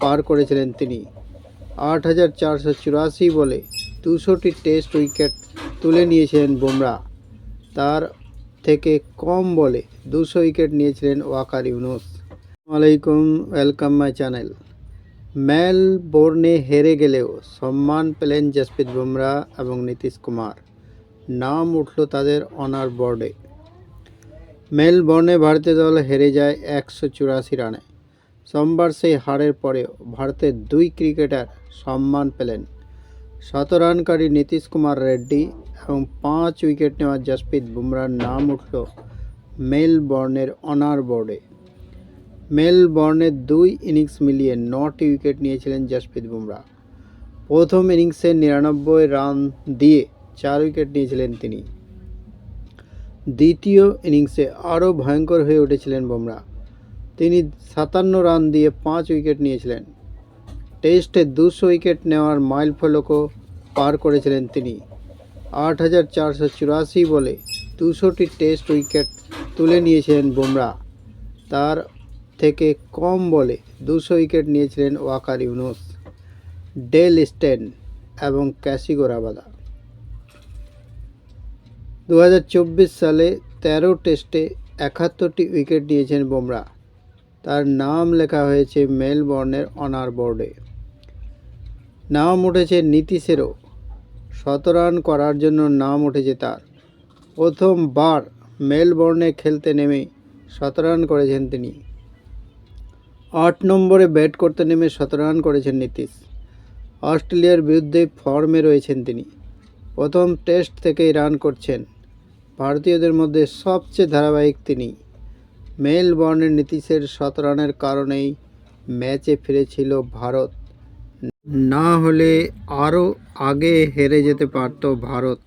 পার করেছিলেন তিনি। 8,484 বলে 200টি টেস্ট উইকেট তুলে নিয়েছিলেন বুমরা। তার থেকে কম বলে 200 উইকেট নিয়েছিলেন ওয়াকার ইউনুস। আসসালামু আলাইকুম, ওয়েলকাম মাই চ্যানেল। মেলবোর্নে হেরে গেলেও সম্মান পেলেন জসপ্রীত বুমরা এবং নীতিশ কুমার। নাম উঠল তাদের অনার বোর্ডে। মেলবোর্নে ভারতীয় দল হেরে যায় 184 রানে। সোমবার সেই হারের পরেও ভারতের দুই ক্রিকেটার সম্মান পেলেন। 100 রানকারী নীতিশ কুমার রেড্ডি এবং 5 উইকেট নেওয়া জসপ্রীত বুমরার নাম উঠল মেলবোর্নের অনার বোর্ডে। মেলবোর্নের 2 ইনিংস মিলিয়ে 9টি উইকেট নিয়েছিলেন জসপ্রীত বুমরা। প্রথম ইনিংসে 99 রান দিয়ে 4 উইকেট নিয়েছিলেন তিনি। দ্বিতীয় ইনিংসে আরও ভয়ঙ্কর হয়ে উঠেছিলেন বুমরা। তিনি 57 রান দিয়ে 5 উইকেট নিয়েছিলেন। টেস্টে 200 উইকেট নেওয়ার মাইলফলকও পার করেছিলেন তিনি। 8,484 বলে 200টি টেস্ট উইকেট তুলে নিয়েছিলেন বুমরা। তার থেকে কম বলে 200 উইকেট নিয়েছিলেন ওয়াকার ইউনুস, ডেল স্টেন এবং ক্যাসিগো রাবাদা। 2024 সালে 13 টেস্টে 71টি উইকেট নিয়েছেন বুমরা। তার নাম লেখা হয়েছে মেলবোর্নের অনার বোর্ডে। নাম উঠেছে নীতিশেরও। 100 রান করার জন্য নাম উঠেছে তার। প্রথমবার মেলবোর্নে খেলতে নেমে 100 রান করেছেন তিনি। 8 নম্বরে ব্যাট করতে নেমে 100 রান করেছেন নীতিশ। অস্ট্রেলিয়ার বিরুদ্ধে ফর্মে রয়েছেন তিনি। প্রথম টেস্ট থেকেই রান করছেন। ভারতীয়দের মধ্যে সবচেয়ে ধারাবাহিক তিনি। মেলবোর্নের নীতিশের 100 রানের কারণেই ম্যাচে ফিরেছিল ভারত। না হলে আরও আগে হেরে যেতে পারত ভারত।